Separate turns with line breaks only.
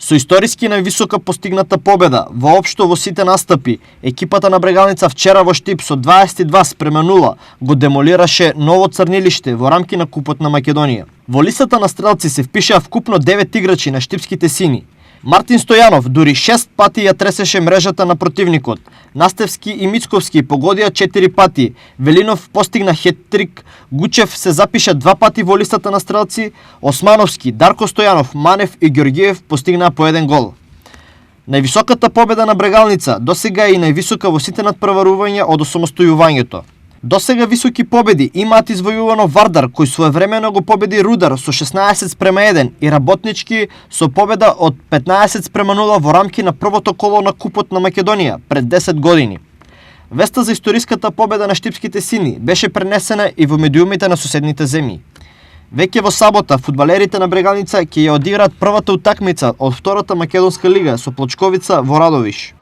Со историски највисока постигната победа воопшто во сите настапи, екипата на Брегалница вчера во Штип со 22:0 го демолираше Ново Црнилиште во рамки на Купот на Македонија. Во листата на стрелци се впишаа вкупно 9 играчи на штипските сини. Мартин Стојанов дури 6 пати ја тресеше мрежата на противникот. Настевски и Мицковски погодија 4 пати. Велинов постигна хет-трик, Гучев се запиша 2 пати во листата на стрелци, Османовски, Дарко Стојанов, Манев и Ѓорѓиев постигнаа по 1 гол. Највисоката победа на Брегалница досега е и највисока во сите надпреварувања од осамостојувањето. Досега високи победи имаат извојувано Вардар, кој своевремено го победи Рудар со 16:1 и Работнички со победа од 15:0 во рамки на првото коло на Купот на Македонија пред 10 години. Веста за историската победа на штипските сини беше пренесена и во медиумите на соседните земји. Веќе во сабота фудбалерите на Брегалница ќе ја одиграат првата утакмица од втората македонска лига со Плочковица во Радовиш.